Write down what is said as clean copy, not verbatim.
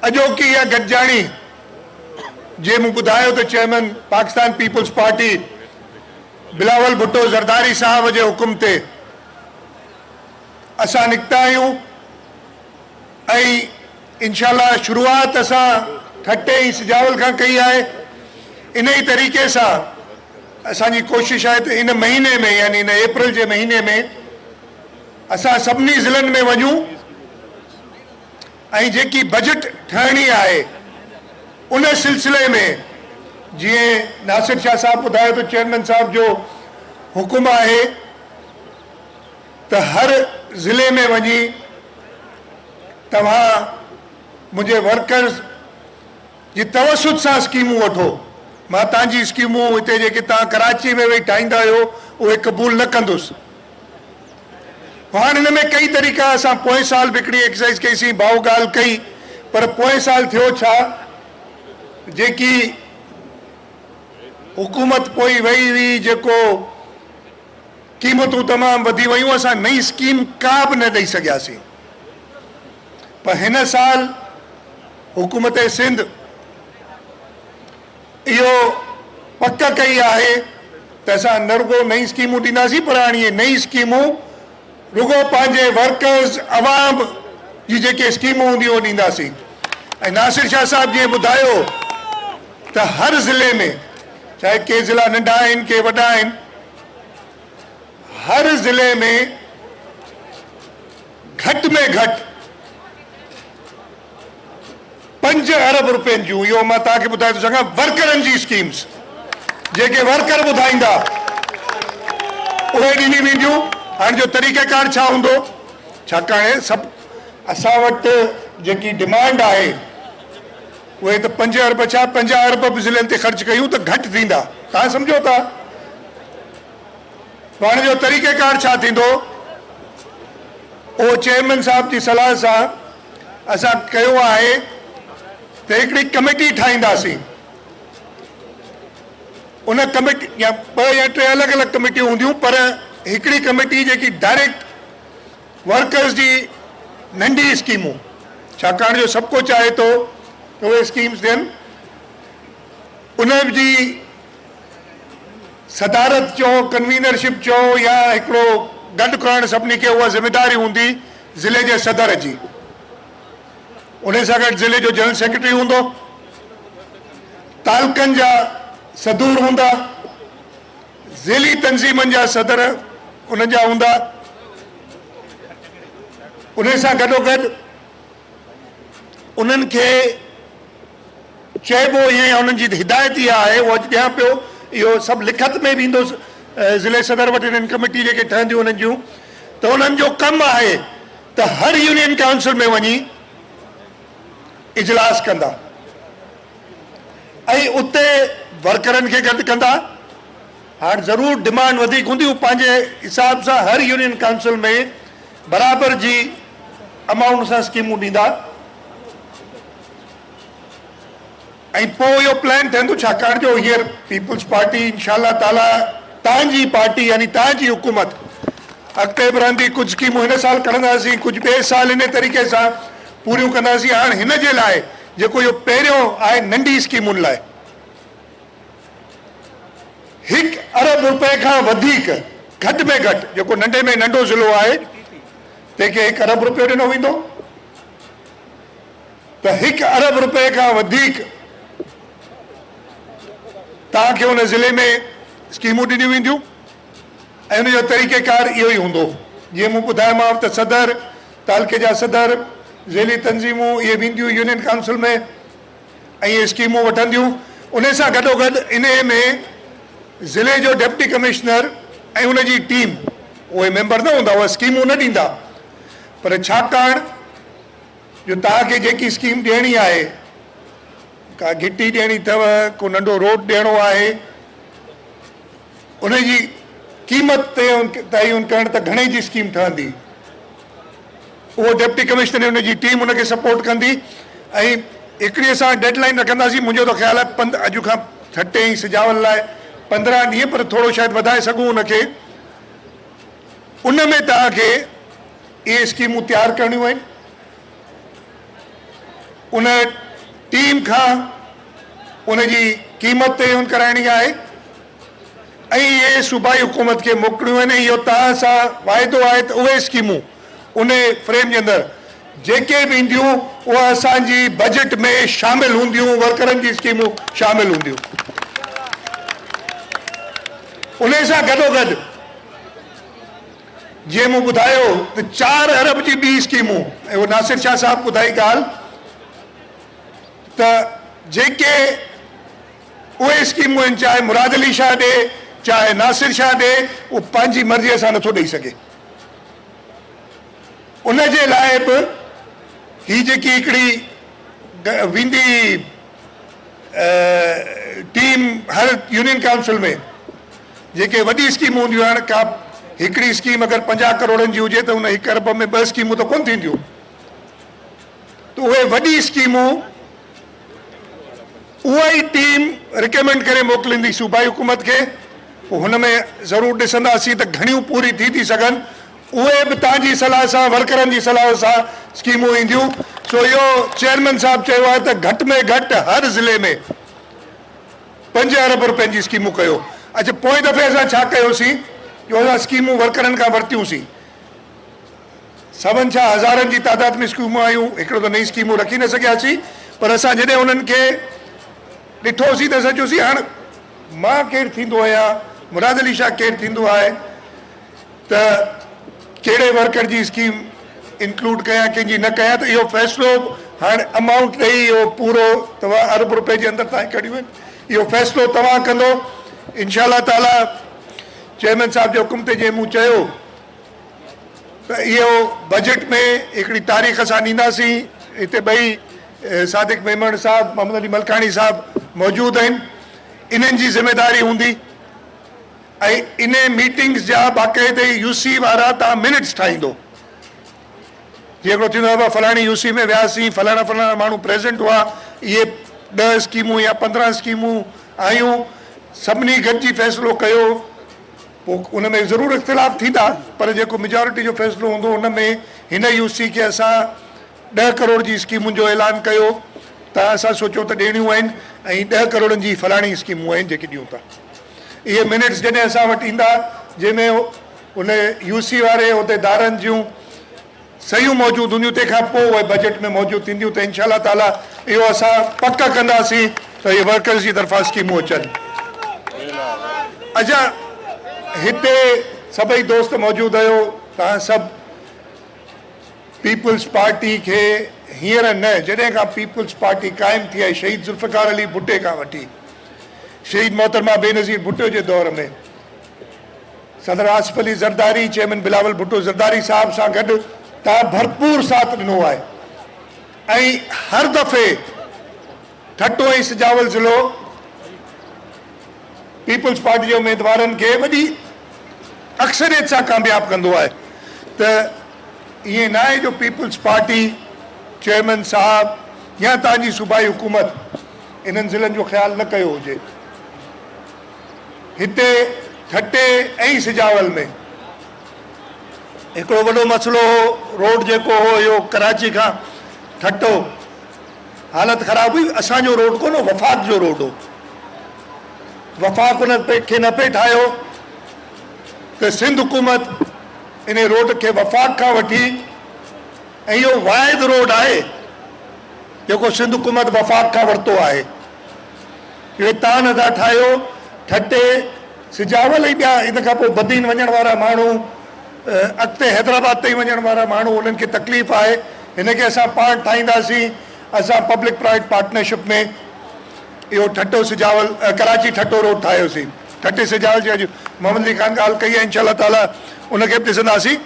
अॼोकी या गॾिजाणी जे मूं ॿुधायो त चेयरमैन पाकिस्तान पीपल्स पार्टी बिलावल भुट्टो ज़रदारी साहब जे हुकुम ते असां निकिता आहियूं ऐं इंशाअल्लाह शुरूआत असां ठटे ऐं सिजावल खां कई आहे। इन ई तरीक़े सां असांजी कोशिशि आहे त इन महीने में यानी इन अप्रैल जे महीने में असां सभिनी ज़िलनि में वञूं ऐं जेकी बजट ठहणी आहे उन सिलसिले में जीअं नासिर शाह साहब ॿुधायो त चेयरमैन साहब जो हुकुम आहे त हर ज़िले में वञी तव्हां मुंहिंजे वर्कर्स जी तवसुत सां स्कीमूं वठो। मां तव्हांजी स्कीमूं हिते जेके तव्हां कराची में वेही ठाहींदा आहियो उहे क़बूल न कंदुसि। हाणे हिन में कई तरीक़ा असां पोएं साल बि हिकिड़ी एक्सरसाइज़ कईसीं, भाऊ ॻाल्हि कई, पर पोएं साल थियो छा जेकी हुकूमत पोइ वही हुई जेको क़ीमतूं तमामु वधी वियूं असां नई स्कीम का बि न ॾेई सघियासीं। पर हिन साल हुकूमत सिंध इहो पक कई आहे त असां न रुगो नई स्कीमूं ॾींदासीं पर हाणे इहे नई स्कीमूं रुगो पंहिंजे वर्कर्स अवाम जी जेके स्कीमूं हूंदियूं उहे ॾींदासीं। ऐं नासिर शाह साहब जीअं ॿुधायो त हर ज़िले में चाहे के ज़िला नंढा आहिनि के वॾा आहिनि, हर ज़िले में घटि में घटि 5 अरब रुपयनि जूं, इहो मां तव्हांखे ॿुधाए थो सघां, वर्करनि जी स्कीम्स जेके वर्कर ॿुधाईंदा उहे ॾिनी वेंदियूं। हाणे जो तरीक़ेकार छा हूंदो, छाकाणि सभु असां वटि जेकी डिमांड आहे उहे त 5 अरब छा 50 अरब बि ज़िलनि ते ख़र्च कयूं त घटि थींदा, तव्हां सम्झो था। हाणे जो तरीक़ेकार छा थींदो उहो चेयरमैन साहब जी सलाह सां असां कयो आहे त हिकिड़ी कमेटी ठाहींदासीं। उन कमेटी या 2 या 3 अलॻि अलॻि कमेटियूं हूंदियूं, पर हिकिड़ी कमेटी जेकी डायरेक्ट वर्कर्स जी नंढी स्कीमूं, छाकाणि जो सभु को चाहे थो त उहे स्कीम्स ॾियनि, उन जी सदारत चओ कन्वीनरशिप चओ या हिकिड़ो गॾु करणु सभिनी खे उहा ज़िमेदारी हूंदी ज़िले जे सदर जी। उन सां गॾु ज़िले जो जनरल सेक्रेटरी हूंदो, तालुकनि जा सदूर हूंदा, ज़िली तंज़ीमनि जा सदर उन्हनि जा हूंदा। उन सां गॾोगॾु उन्हनि खे चइबो ईअं उन्हनि जी हिदायत इहा आहे, उहो अॼु ॾियां पियो, इहो सभु लिखत में बि ईंदो ज़िले सदर वटि हिननि कमेटी जेके ठहंदियूं उन्हनि जूं, त उन्हनि जो कमु आहे त हर यूनियन काउंसिल में वञी इजलास कंदा ऐं उते वर्करनि खे गॾु कंदा। हाणे ज़रूरु डिमांड वधीक हूंदी, उहो पंहिंजे हिसाब सां हर यूनियन काउंसिल में बराबरि जी अमाउंट सां स्कीमूं ॾींदा ऐं पोइ इहो प्लान ठहंदो, छाकाणि जो हींअर पीपल्स पार्टी इंशाअल्लाह ताला तव्हांजी पार्टी यानी तव्हांजी हुकूमत अॻिते बि रहंदी। कुझु स्कीमूं हिन साल खणंदासीं, कुझु ॿिए साल इन तरीक़े सां पूरियूं कंदासीं। हाणे हिन जे लाइ जेको इहो पहिरियों आहे नंढी स्कीमुनि लाइ 1 अरब रुपए खां वधीक घटि में घटि जेको नंढे में नंढो ज़िलो आहे तंहिंखे 1 अरब रुपयो ॾिनो वेंदो, त 1 अरब रुपए खां वधीक तव्हांखे हुन ज़िले में स्कीमूं ॾिनियूं वेंदियूं ऐं हुनजो तरीक़ेकार इहो ई हूंदो। जीअं मूं ॿुधायोमांव त सदर, तालुके जा सदर, ज़िली तंज़ीमूं इहे वेंदियूं यूनियन काउंसिल में ऐं इहे स्कीमूं वठंदियूं। उन सां गॾोगॾु इन में ज़िले जो डिप्टी कमिश्नर ऐं उनजी टीम उहे मेंबर न हूंदा, उहे स्कीमूं न ॾींदा, पर छाकाणि जो तव्हांखे जेकी स्कीम ॾियणी आहे, का गिटी ॾियणी अथव, को नंढो रोड ॾियणो आहे, उनजी क़ीमत ते तइयुन करणु त घणे जी स्कीम ठहंदी, उहो डिप्टी कमिश्नर उनजी टीम उनखे सपोर्ट कंदी। ऐं हिकिड़ी असां डेडलाइन रखंदासीं, मुंहिंजो त ख़्यालु आहे अॼु खां ठटे ऐं सिजावल लाइ 15 ॾींहं, पर थोरो शायदि वधाए सघूं उनखे। उन में तव्हांखे इहे स्कीमूं तयारु करणियूं आहिनि उन टीम खां उनजी क़ीमत तय कराइणी आहे ऐं इहे सूबाई हुकूमत खे मोकिलियूं आहिनि। इहो तव्हां सां वाइदो आहे त उहे स्कीमूं उन फ्रेम जे अंदरि जेके बि ईंदियूं उहे असांजी बजट में शामिल हूंदियूं, वर्करनि जी स्कीमूं शामिल हूंदियूं। उन सां गॾोगॾु जीअं मूं ॿुधायो त 4 अरब जी ॿी स्कीमूं, ऐं उहो नासिर शाह साहब ॿुधाई ॻाल्हि त जेके उहे स्कीमूं आहिनि, चाहे मुराद अली शाह ॾे चाहे नासिर शाह ॾे, उहो पंहिंजी मर्ज़ीअ सां नथो ॾेई सघे। उन जे लाइ बि ही जेकी हिकिड़ी वेंदी टीम हर यूनियन काउंसिल में जेके वॾी स्कीमूं हूंदियूं आहिनि, का हिकिड़ी स्कीम अगरि 50 करोड़नि जी हुजे त उन 1 अरब में 2 स्कीमूं त कोन थींदियूं। त उहे वॾी स्कीमूं उहा ई टीम रिकमेंड करे मोकिलींदी सूबाई हुकूमत खे। पोइ हुन में ज़रूरु ॾिसंदासीं त घणियूं पूरी थी सघनि। उहे बि तव्हांजी सलाह सां, वर्करनि जी सलाह सां स्कीमूं ईंदियूं। सो इहो चेयरमैन साहब चयो आहे त घटि में घटि हर ज़िले में 5 अरब रुपयनि जी स्कीमूं कयो। अच्छा, पोइ दफ़े असां छा कयोसीं जो असां स्कीमूं वर्करनि खां वरितियूंसीं। सभनि छा हज़ारनि जी तादाद में स्कीमूं आयूं, हिकिड़ो त नई स्कीमूं रखी न सघियासीं। पर असां जॾहिं उन्हनि खे ॾिठोसीं त असां चयोसीं हाणे मां केरु थींदो आहियां, मुराद अली शाह केरु थींदो आहे त कहिड़े वर्कर जी स्कीम इंक्लूड कयां, कंहिंजी न कयां। त इहो फ़ैसिलो हाणे अमाउंट ॾेई इहो पूरो तव्हां अरब रुपए जे अंदरि तव्हां कढियूं आहिनि। इहो फ़ैसिलो तव्हां कंदो इंशाअल्लाह ताला। चेयरमैन साहब जे हुकुम ते जीअं मूं चयो त इहो बजट में हिकिड़ी तारीख़ असां ॾींदासीं। हिते ॿई सादिक मेमण साहब, मोहम्मद अली मलकानी साहब मौजूदु आहिनि। इन्हनि जी ज़िमेदारी हूंदी ऐं इन मीटिंग्स जा बाक़ाइदे यूसी वारा तव्हां मिनट्स ठाहींदो। जीअं हिकिड़ो थींदो आहे फलाणी यूसी में वियासीं, फलाणा फलाणा माण्हू प्रेज़ेंट हुआ, इहे 10 स्कीमूं या 15 स्कीमूं आयूं, सभिनी गॾिजी फ़ैसिलो कयो। पोइ उन में ज़रूरु इख़्तिलाफ़ थींदा, पर जेको मेजॉरिटी जो फ़ैसिलो हूंदो उन में हिन यूसी खे असां 10 करोड़ जी स्कीमुनि जो ऐलान कयो त असां सोचियो त ॾियणियूं आहिनि ऐं 10 करोड़नि जी फलाणी स्कीमूं आहिनि जेके ॾियूं था। इहे मिनट्स जॾहिं असां वटि ईंदा जंहिंमें उन यूसी वारे उहिदेदारनि जूं सयूं मौजूदु हूंदियूं, तंहिंखां पोइ उहे बजट में मौजूदु थींदियूं, त इंशाअल्लाह ताला इहो असां पक कंदासीं त इहे वर्कर्स जी तरफ़ां स्कीमूं अचनि। अच्छा, हिते सभई दोस्त मौजूदु आहियो। तव्हां सभु पीपल्स पार्टी खे हींअर न, जॾहिं खां पीपल्स पार्टी क़ाइमु थी आहे शहीद ज़ुल्फ़कार अली भुट्टे खां वठी शहीद मोहतरमा बेनज़ीर भुट्टो जे दौर में सदर आसिफ अली ज़रदारी, चेयरमैन बिलावल भुट्टो ज़रदारी साहब सां गॾु तव्हां भरपूर साथ ॾिनो आहे ऐं हर दफ़े ठट्टो ऐं सिजावल ज़िलो पीपल्स पार्टी जे उमेदवारनि खे वॾी अक्सरियत सां कामयाबु कंदो आहे। त ईअं न आहे जो पीपल्स पार्टी चेयरमैन साहब या तव्हांजी सूबाई हुकूमत इन्हनि ज़िलनि जो ख़्यालु न कयो हुजे। हिते ठट्टे ऐं सिजावल में हिकिड़ो वॾो मसइलो हो, रोड जेको हो इहो कराची खां ठट्टो हालत ख़राब हुई। असांजो रोड कोन हो, वफ़ाक़ जो रोड हो। वफ़ाक़ उन खे न पे ठाहियो त सिंध हुकूमत इन रोड खे वफ़ाक़ खां वठी, ऐं इहो वाहिद रोड आहे जेको सिंध हुकूमत वफ़ाक़ खां वरितो आहे। इहो तव्हां नथा ठाहियो। ठट्टे सिजावल ई ॿिया इन खां पोइ बदीन वञण वारा माण्हू, अॻिते हैदराबाद ताईं वञण वारा माण्हू, उन्हनि खे तकलीफ़ आहे। हिनखे असां पाण ठाहींदासीं। असां पब्लिक प्राइवेट पार्टनरशिप में इहो ठट्टो सिजावल कराची ठट्टो रोड ठाहियोसीं। ठट्टे सिजावल जी अॼु मोहम्मद अली ख़ान ॻाल्हि कई आहे, इंशाअल्लाह ताला उनखे बि ॾिसंदासीं।